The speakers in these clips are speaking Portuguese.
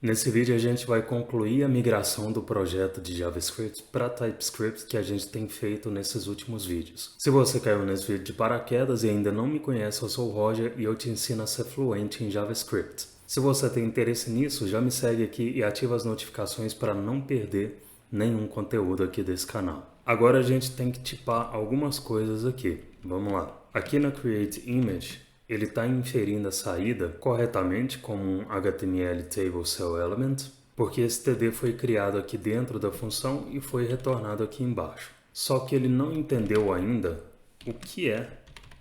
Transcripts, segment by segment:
Nesse vídeo a gente vai concluir a migração do projeto de JavaScript para TypeScript que a gente tem feito nesses últimos vídeos. Se você caiu nesse vídeo de paraquedas e ainda não me conhece, eu sou o Roger e eu te ensino a ser fluente em JavaScript. Se você tem interesse nisso, já me segue aqui e ativa as notificações para não perder nenhum conteúdo aqui desse canal. Agora a gente tem que tipar algumas coisas aqui. Vamos lá. Aqui na Create Image, ele está inferindo a saída corretamente como um HTML Table Cell Element, porque esse TD foi criado aqui dentro da função e foi retornado aqui embaixo. Só que ele não entendeu ainda o que é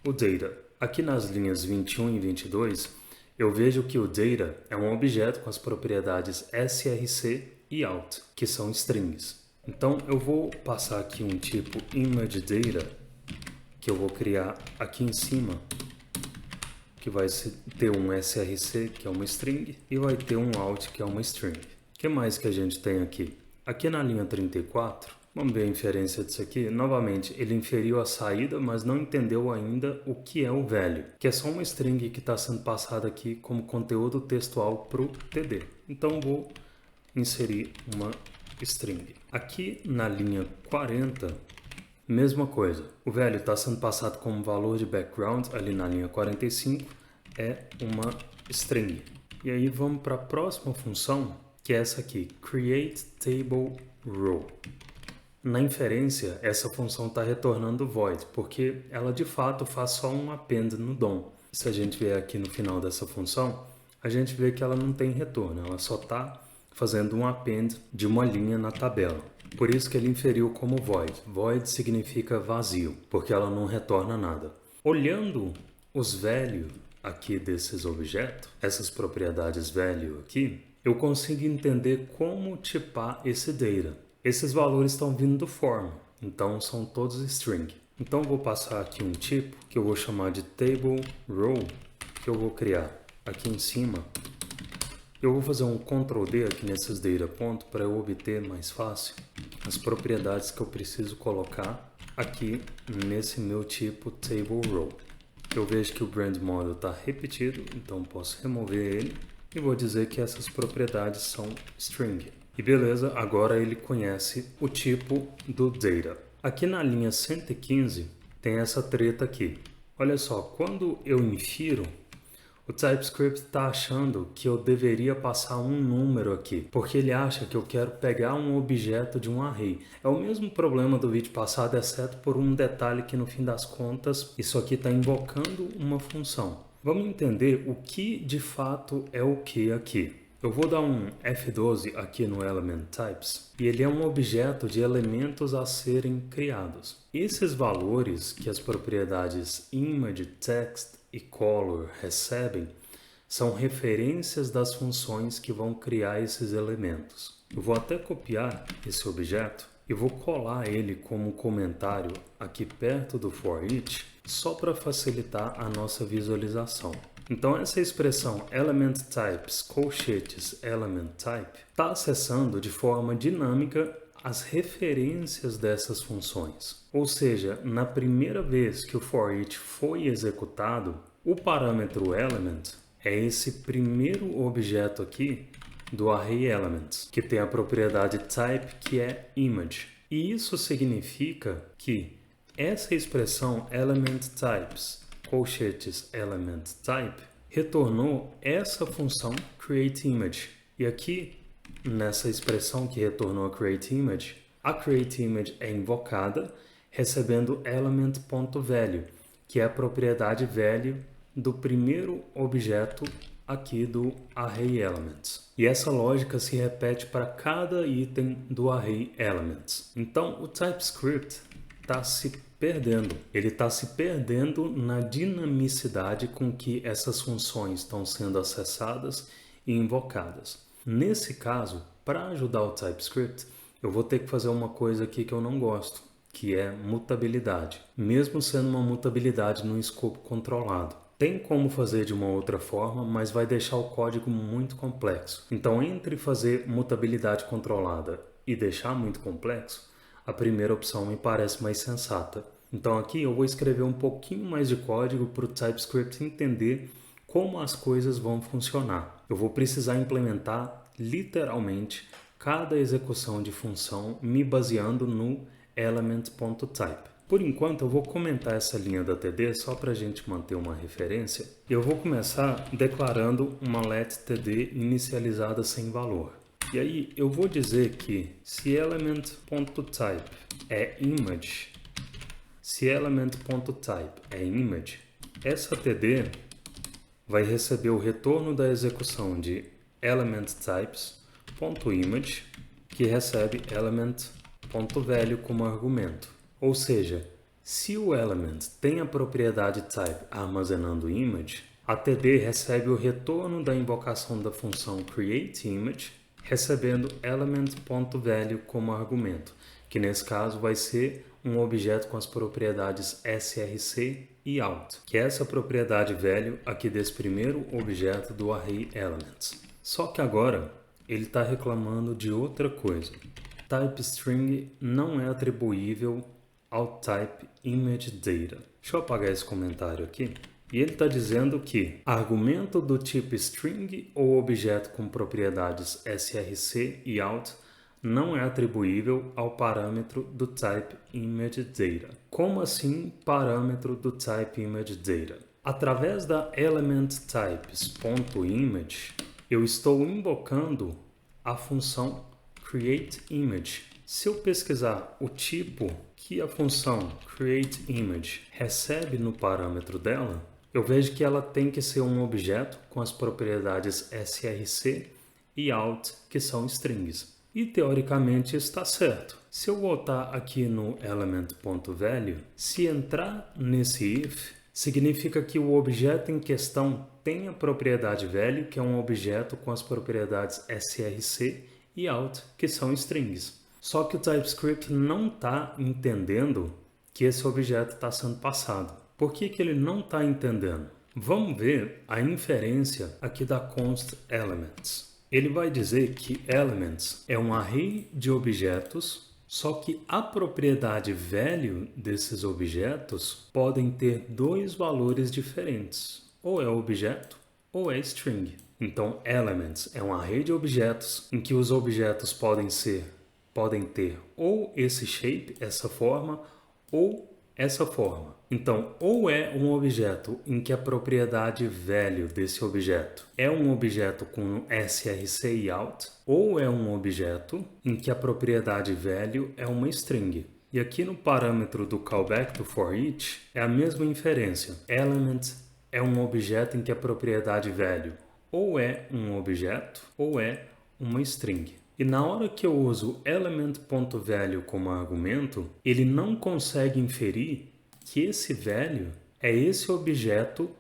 o data. Aqui nas linhas 21 e 22, eu vejo que o data é um objeto com as propriedades src e out, que são strings. Então eu vou passar aqui um tipo ImageData, que eu vou criar aqui em cima, que vai ter um src, que é uma string, e vai ter um out, que é uma string. O que mais que a gente tem aqui? Aqui na linha 34, vamos ver a inferência disso aqui. Novamente, ele inferiu a saída, mas não entendeu ainda o que é o value, que é só uma string que está sendo passada aqui como conteúdo textual para o TD. Então, vou inserir uma string. Aqui na linha 40, mesma coisa, o value está sendo passado como valor de background, ali na linha 45, é uma string. E aí vamos para a próxima função, que é essa aqui, createTableRow. Na inferência, essa função está retornando void, porque ela de fato faz só um append no DOM. Se a gente vier aqui no final dessa função, a gente vê que ela não tem retorno, ela só está fazendo um append de uma linha na tabela. Por isso que ele inferiu como void. Void significa vazio, porque ela não retorna nada. Olhando os values aqui desses objetos, essas propriedades value aqui, eu consigo entender como tipar esse data. Esses valores estão vindo do form, então são todos string. Então eu vou passar aqui um tipo que eu vou chamar de TableRow, que eu vou criar aqui em cima. Eu vou fazer um Ctrl D aqui nesses data pontos para eu obter mais fácil as propriedades que eu preciso colocar aqui nesse meu tipo TableRow. Eu vejo que o brand model está repetido, então posso remover ele e vou dizer que essas propriedades são string. E beleza, agora ele conhece o tipo do data. Aqui na linha 115 tem essa treta aqui. Olha só, quando eu infiro, o TypeScript está achando que eu deveria passar um número aqui, porque ele acha que eu quero pegar um objeto de um array. É o mesmo problema do vídeo passado, exceto por um detalhe que no fim das contas, isso aqui está invocando uma função. Vamos entender o que de fato é o que aqui. Eu vou dar um F12 aqui no Element Types e ele é um objeto de elementos a serem criados. Esses valores que as propriedades Image, Text e Color recebem são referências das funções que vão criar esses elementos. Eu vou até copiar esse objeto e vou colar ele como comentário aqui perto do for each, só para facilitar a nossa visualização. Então essa expressão element types colchetes element type está acessando de forma dinâmica as referências dessas funções. Ou seja, na primeira vez que o for each foi executado, o parâmetro element é esse primeiro objeto aqui do array elements, que tem a propriedade type que é image. E isso significa que essa expressão element types colchetes element type retornou essa função createImage. E aqui, nessa expressão que retornou a createImage é invocada recebendo element.value, que é a propriedade value do primeiro objeto aqui do array elements. E essa lógica se repete para cada item do array elements. Então, o TypeScript está se perdendo. Ele está se perdendo na dinamicidade com que essas funções estão sendo acessadas e invocadas. Nesse caso, para ajudar o TypeScript, eu vou ter que fazer uma coisa aqui que eu não gosto, que é mutabilidade, mesmo sendo uma mutabilidade num escopo controlado. Tem como fazer de uma outra forma, mas vai deixar o código muito complexo. Então, entre fazer mutabilidade controlada e deixar muito complexo, a primeira opção me parece mais sensata. Então aqui eu vou escrever um pouquinho mais de código para o TypeScript entender como as coisas vão funcionar. Eu vou precisar implementar literalmente cada execução de função me baseando no element.type. Por enquanto, eu vou comentar essa linha da TD só para a gente manter uma referência. Eu vou começar declarando uma letTD inicializada sem valor. E aí, eu vou dizer que se element.type é image, essa TD vai receber o retorno da execução de elementTypes.image, que recebe element.value como argumento. Ou seja, se o element tem a propriedade type armazenando image, a TD recebe o retorno da invocação da função createImage, recebendo element.value como argumento, que nesse caso vai ser um objeto com as propriedades src e out, que é essa propriedade value aqui desse primeiro objeto do array elements. Só que agora ele está reclamando de outra coisa. Type string não é atribuível ao type ImageData. Deixa eu apagar esse comentário aqui. E ele está dizendo que argumento do tipo string ou objeto com propriedades src e out não é atribuível ao parâmetro do type ImageData. Como assim parâmetro do type ImageData? Através da elementTypes.image, eu estou invocando a função createImage. Se eu pesquisar o tipo que a função createImage recebe no parâmetro dela, eu vejo que ela tem que ser um objeto com as propriedades src e out, que são strings. E teoricamente está certo. Se eu voltar aqui no element.value, se entrar nesse if, significa que o objeto em questão tem a propriedade value, que é um objeto com as propriedades src e out, que são strings. Só que o TypeScript não está entendendo que esse objeto está sendo passado. Por que ele não está entendendo? Vamos ver a inferência aqui da const elements. Ele vai dizer que elements é um array de objetos, só que a propriedade value desses objetos podem ter dois valores diferentes. Ou é objeto ou é string. Então, elements é um array de objetos em que os objetos podem ter ou esse shape, essa forma, ou essa forma. Então, ou é um objeto em que a propriedade value desse objeto é um objeto com src e out, ou é um objeto em que a propriedade value é uma string. E aqui no parâmetro do callback do forEach é a mesma inferência. Element é um objeto em que a propriedade value ou é um objeto ou é uma string. E na hora que eu uso element.value como argumento, ele não consegue inferir que esse value é esse objeto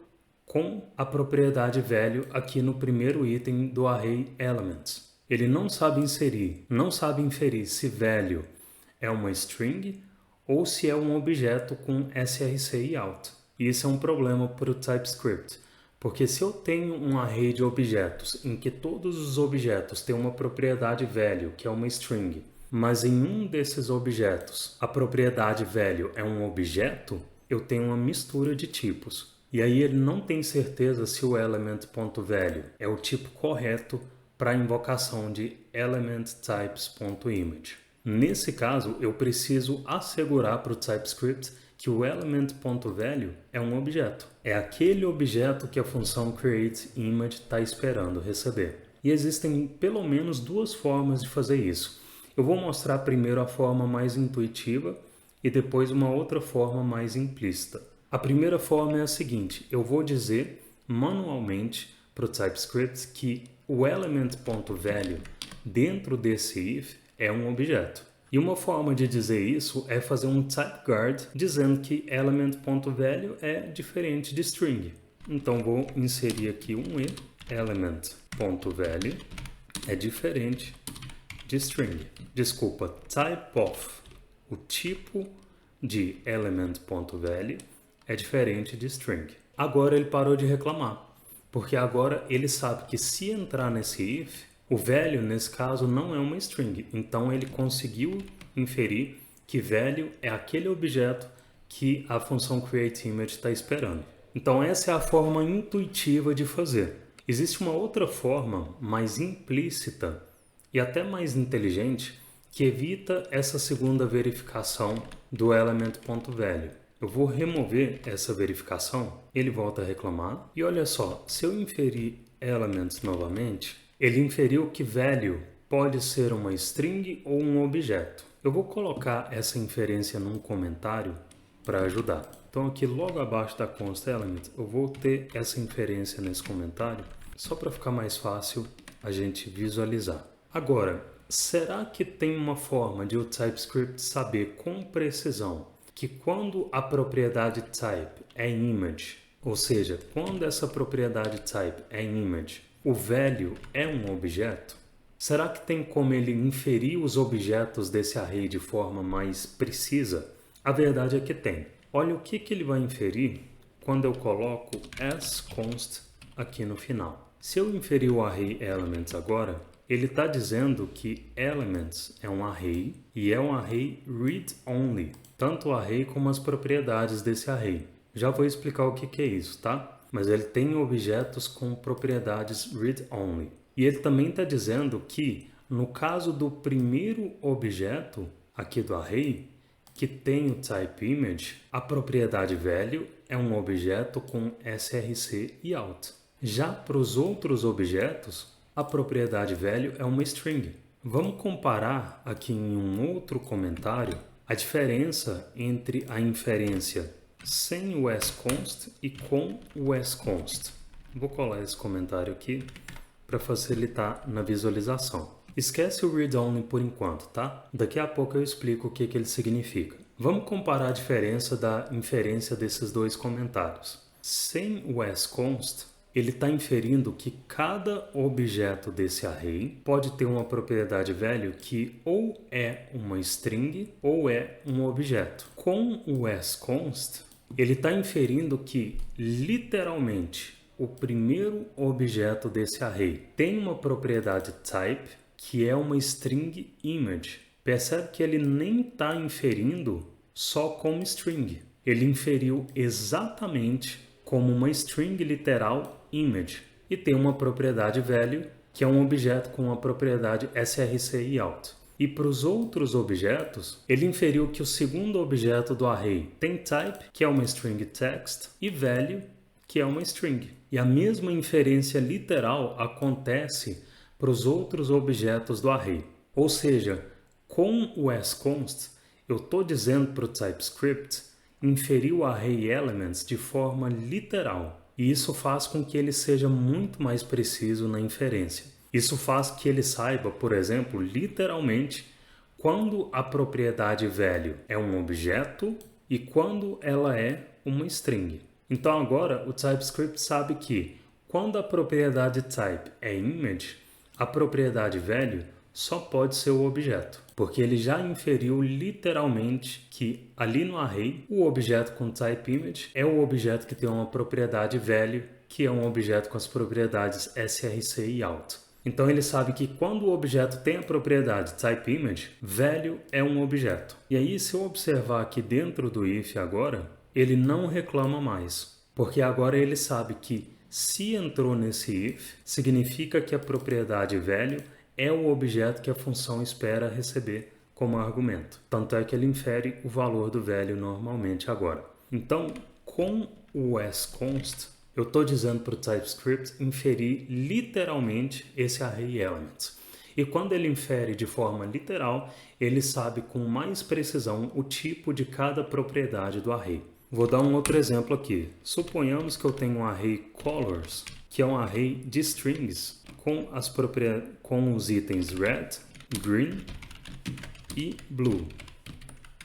com a propriedade value aqui no primeiro item do array elements. Ele não sabe inferir se value é uma string ou se é um objeto com src e out. E isso é um problema para o TypeScript. Porque se eu tenho um array de objetos em que todos os objetos têm uma propriedade value, que é uma string, mas em um desses objetos a propriedade value é um objeto, eu tenho uma mistura de tipos. E aí ele não tem certeza se o element.value é o tipo correto para a invocação de elementTypes.image. Nesse caso, eu preciso assegurar para o TypeScript que o element.value é um objeto. É aquele objeto que a função createImage está esperando receber. E existem pelo menos duas formas de fazer isso. Eu vou mostrar primeiro a forma mais intuitiva e depois uma outra forma mais implícita. A primeira forma é a seguinte: eu vou dizer manualmente para o TypeScript que o element.value dentro desse if é um objeto. E uma forma de dizer isso é fazer um type guard dizendo que element.value é diferente de string. Então vou inserir aqui um e, element.value é diferente de string. Desculpa, typeOf, o tipo de element.value é diferente de string. Agora ele parou de reclamar, porque agora ele sabe que se entrar nesse if, o value, nesse caso, não é uma string. Então, ele conseguiu inferir que value é aquele objeto que a função createImage está esperando. Então, essa é a forma intuitiva de fazer. Existe uma outra forma mais implícita e até mais inteligente que evita essa segunda verificação do element.value. Eu vou remover essa verificação, ele volta a reclamar, e olha só, se eu inferir elements novamente, ele inferiu que value pode ser uma string ou um objeto. Eu vou colocar essa inferência num comentário para ajudar. Então aqui logo abaixo da const element, eu vou ter essa inferência nesse comentário, só para ficar mais fácil a gente visualizar. Agora, será que tem uma forma de o TypeScript saber com precisão que quando a propriedade type é image, ou seja, quando essa propriedade type é image, o value é um objeto? Será que tem como ele inferir os objetos desse array de forma mais precisa? A verdade é que tem. Olha o que ele vai inferir quando eu coloco asConst aqui no final. Se eu inferir o array elements agora, ele está dizendo que elements é um array e é um array read-only, tanto o array como as propriedades desse array. Já vou explicar o que é isso, tá? Mas ele tem objetos com propriedades read-only. E ele também está dizendo que, no caso do primeiro objeto aqui do array, que tem o type image, a propriedade value é um objeto com src e out. Já para os outros objetos, a propriedade value é uma string. Vamos comparar aqui em um outro comentário a diferença entre a inferência sem o asConst e com o asConst. Vou colar esse comentário aqui para facilitar na visualização. Esquece o read-only por enquanto, tá? Daqui a pouco eu explico o que ele significa. Vamos comparar a diferença da inferência desses dois comentários. Sem o asConst, ele está inferindo que cada objeto desse array pode ter uma propriedade value que ou é uma string ou é um objeto. Com o asConst, ele está inferindo que, literalmente, o primeiro objeto desse array tem uma propriedade type que é uma string image. Percebe que ele nem está inferindo só como string. Ele inferiu exatamente como uma string literal image e tem uma propriedade value que é um objeto com a propriedade src e out. E para os outros objetos, ele inferiu que o segundo objeto do array tem type, que é uma string text, e value, que é uma string. E a mesma inferência literal acontece para os outros objetos do array. Ou seja, com o asConst, eu estou dizendo para o TypeScript inferir o array elements de forma literal. E isso faz com que ele seja muito mais preciso na inferência. Isso faz que ele saiba, por exemplo, literalmente, quando a propriedade value é um objeto e quando ela é uma string. Então agora o TypeScript sabe que quando a propriedade type é image, a propriedade value só pode ser o objeto, porque ele já inferiu literalmente que ali no array o objeto com type image é o objeto que tem uma propriedade value, que é um objeto com as propriedades src e out. Então ele sabe que quando o objeto tem a propriedade type image, value é um objeto. E aí se eu observar aqui dentro do if agora, ele não reclama mais, porque agora ele sabe que se entrou nesse if, significa que a propriedade value é o objeto que a função espera receber como argumento. Tanto é que ele infere o valor do value normalmente agora. Então, com o asConst, eu estou dizendo para o TypeScript inferir literalmente esse array elements. E quando ele infere de forma literal, ele sabe com mais precisão o tipo de cada propriedade do array. Vou dar um outro exemplo aqui. Suponhamos que eu tenho um array colors, que é um array de strings com os itens red, green e blue.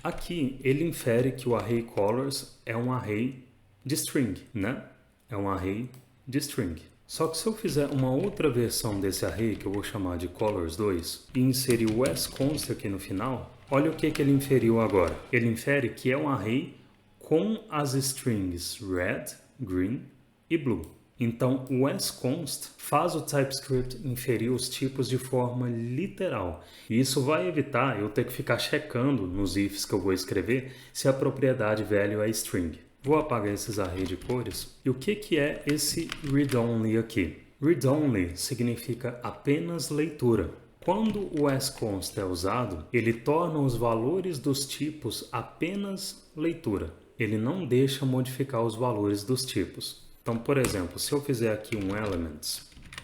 Aqui ele infere que o array colors é um array de string, né? É um array de string. Só que se eu fizer uma outra versão desse array, que eu vou chamar de colors2, e inserir o asConst aqui no final, olha o que ele inferiu agora. Ele infere que é um array com as strings red, green e blue. Então, o asConst faz o TypeScript inferir os tipos de forma literal. E isso vai evitar eu ter que ficar checando nos ifs que eu vou escrever se a propriedade value é string. Vou apagar esses arrays de cores. E o que é esse read-only aqui? Read-only significa apenas leitura. Quando o asConst é usado, ele torna os valores dos tipos apenas leitura. Ele não deixa modificar os valores dos tipos. Então, por exemplo, se eu fizer aqui um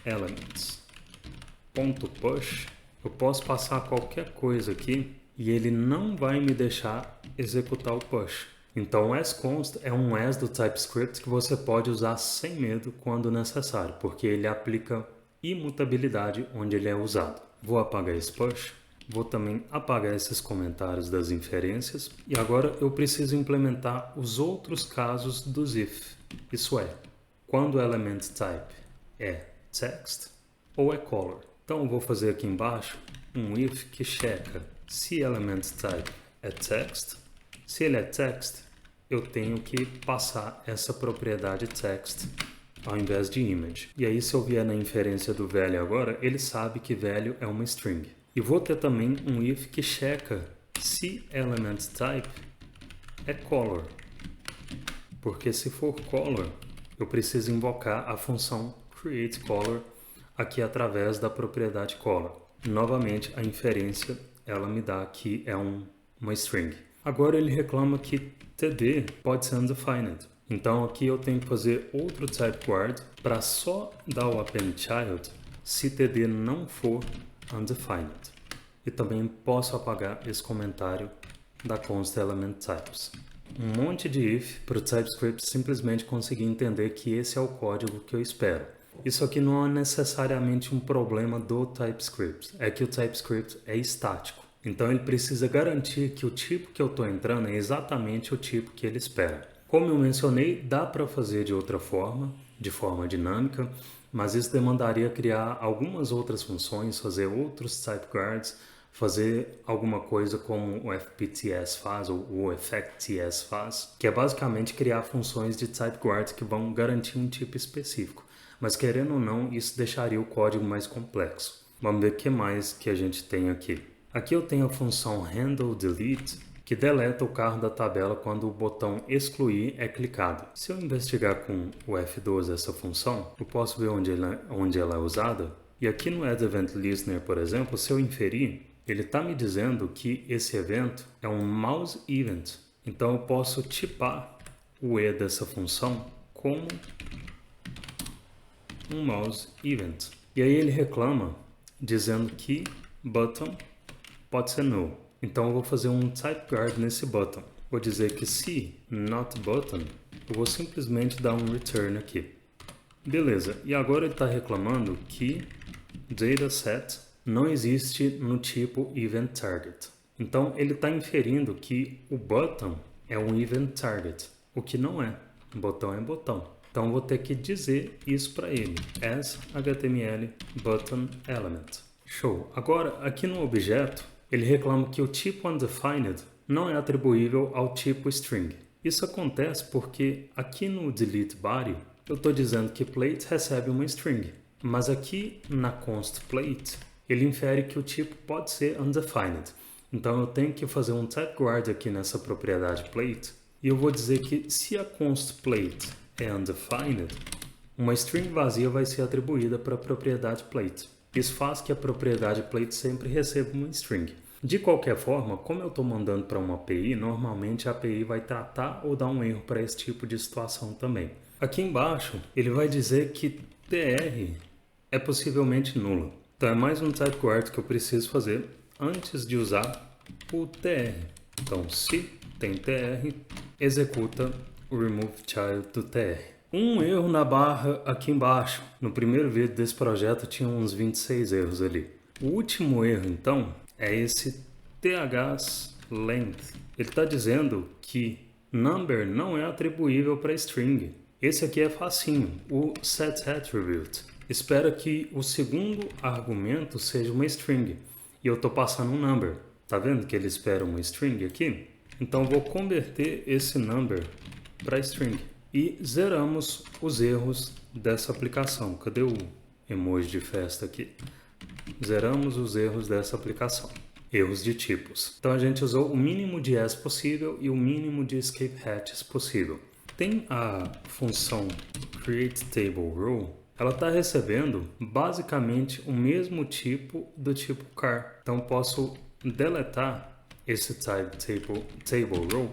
elements.push, eu posso passar qualquer coisa aqui e ele não vai me deixar executar o push. Então, o asConst é um as do TypeScript que você pode usar sem medo quando necessário, porque ele aplica imutabilidade onde ele é usado. Vou apagar esse push, vou também apagar esses comentários das inferências e agora eu preciso implementar os outros casos dos if. Isso é, quando o element type é text ou é color. Então, eu vou fazer aqui embaixo um if que checa se element type é text. Se ele é text, eu tenho que passar essa propriedade text ao invés de image. E aí, se eu vier na inferência do value agora, ele sabe que value é uma string. E vou ter também um if que checa se element type é color. Porque se for color, eu preciso invocar a função createColor aqui através da propriedade color. Novamente, a inferência ela me dá que é uma string. Agora ele reclama que td pode ser undefined. Então aqui eu tenho que fazer outro type guard para só dar o append child se td não for undefined. E também posso apagar esse comentário da const element types. Um monte de if para o TypeScript simplesmente conseguir entender que esse é o código que eu espero. Isso aqui não é necessariamente um problema do TypeScript, é que o TypeScript é estático. Então ele precisa garantir que o tipo que eu estou entrando é exatamente o tipo que ele espera. Como eu mencionei, dá para fazer de outra forma, de forma dinâmica, mas isso demandaria criar algumas outras funções, fazer outros type guards, fazer alguma coisa como o FPTS faz ou o EffectTS faz, que é basicamente criar funções de type guard que vão garantir um tipo específico. Mas querendo ou não, isso deixaria o código mais complexo. Vamos ver o que mais que a gente tem aqui. Aqui eu tenho a função handleDelete, que deleta o carro da tabela quando o botão excluir é clicado. Se eu investigar com o F12 essa função, eu posso ver onde ela é usada. E aqui no addEventListener, por exemplo, se eu inferir, ele está me dizendo que esse evento é um mouse event. Então eu posso tipar o E dessa função como um mouse event. E aí ele reclama dizendo que button pode ser null. Então eu vou fazer um type guard nesse button. Vou dizer que se not button, eu vou simplesmente dar um return aqui. Beleza, e agora ele está reclamando que dataset não existe no tipo event target. Então ele está inferindo que o button é um event target, o que não é. Botão é botão. Então eu vou ter que dizer isso para ele, as HTML button element. Show. Agora aqui no objeto ele reclama que o tipo undefined não é atribuível ao tipo string. Isso acontece porque aqui no delete body eu estou dizendo que plate recebe uma string, mas aqui na const plate ele infere que o tipo pode ser undefined. Então eu tenho que fazer um type guard aqui nessa propriedade plate e eu vou dizer que se a const plate é undefined, uma string vazia vai ser atribuída para a propriedade plate. Isso faz que a propriedade plate sempre receba uma string. De qualquer forma, como eu estou mandando para uma API, normalmente a API vai tratar ou dar um erro para esse tipo de situação também. Aqui embaixo, ele vai dizer que tr é possivelmente nulo. Então é mais um type guard que eu preciso fazer antes de usar o tr. Então, se tem tr, executa o removeChild do tr. Um erro na barra aqui embaixo. No primeiro vídeo desse projeto tinha uns 26 erros ali. O último erro, então, é esse thLength. Ele está dizendo que number não é atribuível para string. Esse aqui é facinho, o setAttribute. Espera que o segundo argumento seja uma string. E eu estou passando um number. Tá vendo que ele espera uma string aqui? Então vou converter esse number para string. E zeramos os erros dessa aplicação. Cadê o emoji de festa aqui? Zeramos os erros dessa aplicação. Erros de tipos. Então a gente usou o mínimo de as possível e o mínimo de escape hatches possível. Tem a função createTableRow. ela está recebendo basicamente o mesmo tipo do tipo char. Então posso deletar esse table row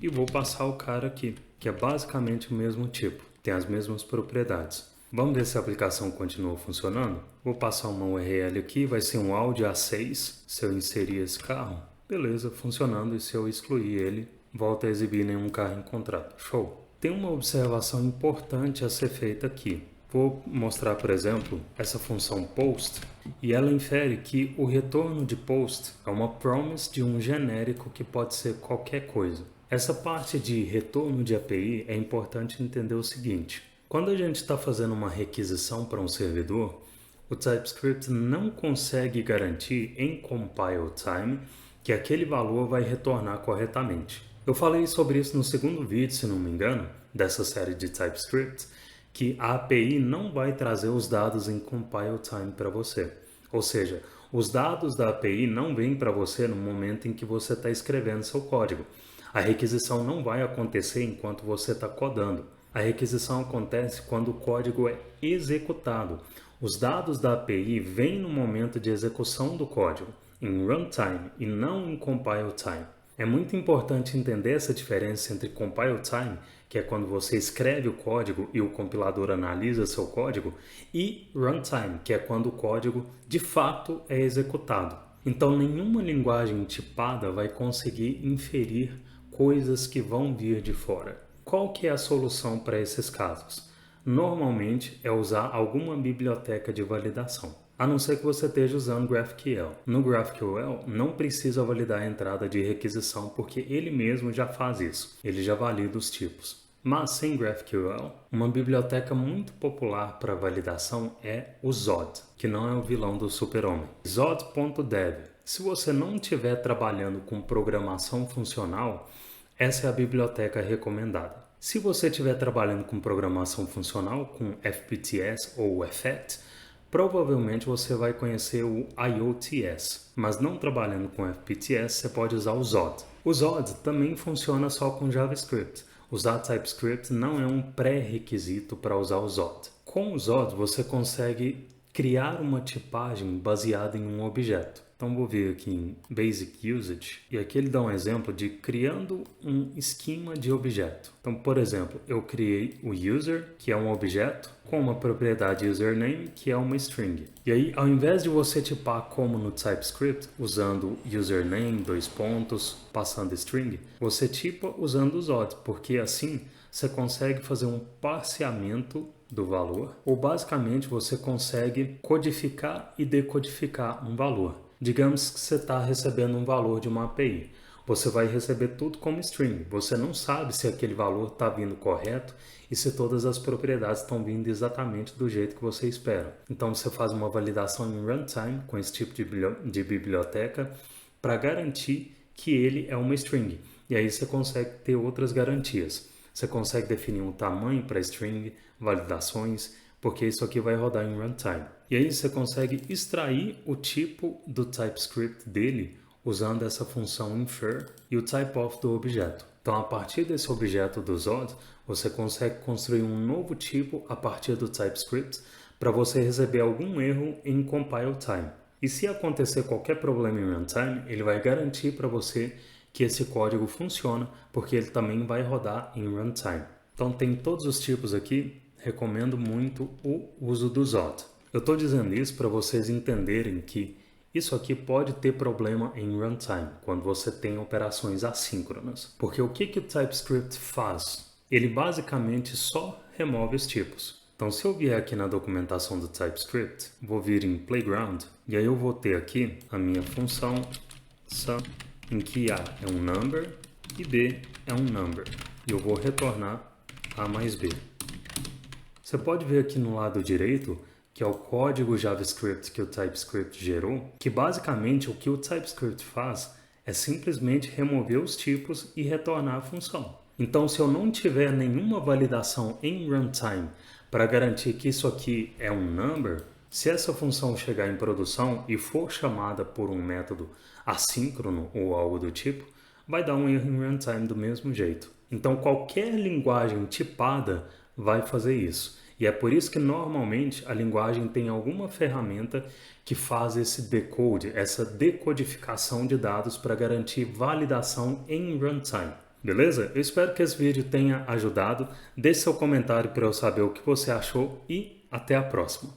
e vou passar o char aqui, que é basicamente o mesmo tipo, tem as mesmas propriedades. Vamos ver se a aplicação continua funcionando? Vou passar uma URL aqui, vai ser um Audi A6, se eu inserir esse carro. Beleza, funcionando, e se eu excluir ele, volta a exibir nenhum carro encontrado. Show! Tem uma observação importante a ser feita aqui. Vou mostrar, por exemplo, essa função post, e ela infere que o retorno de post é uma promise de um genérico que pode ser qualquer coisa. Essa parte de retorno de API é importante entender o seguinte. Quando a gente está fazendo uma requisição para um servidor, o TypeScript não consegue garantir em compile time que aquele valor vai retornar corretamente. Eu falei sobre isso no segundo vídeo, se não me engano, dessa série de TypeScript, que a API não vai trazer os dados em compile time para você. Ou seja, os dados da API não vêm para você no momento em que você está escrevendo seu código. A requisição não vai acontecer enquanto você está codando. A requisição acontece quando o código é executado. Os dados da API vêm no momento de execução do código, em runtime e não em compile time. É muito importante entender essa diferença entre compile time, que é quando você escreve o código e o compilador analisa seu código, e runtime, que é quando o código de fato é executado. Então, nenhuma linguagem tipada vai conseguir inferir coisas que vão vir de fora. Qual que é a solução para esses casos? Normalmente é usar alguma biblioteca de validação, a não ser que você esteja usando GraphQL. No GraphQL não precisa validar a entrada de requisição porque ele mesmo já faz isso, ele já valida os tipos. Mas sem GraphQL, uma biblioteca muito popular para validação é o Zod, que não é o vilão do Super-Homem. Zod.dev. Se você não estiver trabalhando com programação funcional, essa é a biblioteca recomendada. Se você estiver trabalhando com programação funcional, com FPTS ou Effect, provavelmente você vai conhecer o IOTS, mas não trabalhando com FPTS, você pode usar o Zod. O Zod também funciona só com JavaScript. Usar TypeScript não é um pré-requisito para usar o Zod. Com o Zod, você consegue criar uma tipagem baseada em um objeto. Então vou vir aqui em Basic Usage e aqui ele dá um exemplo de criando um esquema de objeto. Então, por exemplo, eu criei o user, que é um objeto, com uma propriedade username, que é uma string. E aí, ao invés de você tipar como no TypeScript, usando username, passando string, você tipa usando o Zod, porque assim você consegue fazer um parseamento do valor, ou basicamente você consegue codificar e decodificar um valor. Digamos que você está recebendo um valor de uma API. Você vai receber tudo como string. Você não sabe se aquele valor está vindo correto e se todas as propriedades estão vindo exatamente do jeito que você espera. Então você faz uma validação em runtime com esse tipo de biblioteca para garantir que ele é uma string. E aí você consegue ter outras garantias. Você consegue definir um tamanho para string, validações, porque isso aqui vai rodar em runtime. E aí você consegue extrair o tipo do TypeScript dele usando essa função infer e o typeof do objeto. Então, a partir desse objeto do Zod, você consegue construir um novo tipo a partir do TypeScript para você receber algum erro em compile time. E se acontecer qualquer problema em runtime, ele vai garantir para você que esse código funciona, porque ele também vai rodar em runtime. Então, tem todos os tipos aqui. Recomendo muito o uso do Zod. Eu estou dizendo isso para vocês entenderem que isso aqui pode ter problema em runtime, quando você tem operações assíncronas. Porque o que o TypeScript faz? Ele basicamente só remove os tipos. Então, se eu vier aqui na documentação do TypeScript, vou vir em Playground, e aí eu vou ter aqui a minha função sum, em que A é um number e B é um number. E eu vou retornar A mais B. Você pode ver aqui no lado direito, que é o código JavaScript que o TypeScript gerou, que basicamente o que o TypeScript faz é simplesmente remover os tipos e retornar a função. Então, se eu não tiver nenhuma validação em runtime para garantir que isso aqui é um number, se essa função chegar em produção e for chamada por um método assíncrono ou algo do tipo, vai dar um erro em runtime do mesmo jeito. Então, qualquer linguagem tipada vai fazer isso. E é por isso que normalmente a linguagem tem alguma ferramenta que faz esse decode, essa decodificação de dados para garantir validação em runtime. Beleza? Eu espero que esse vídeo tenha ajudado. Deixe seu comentário para eu saber o que você achou e até a próxima.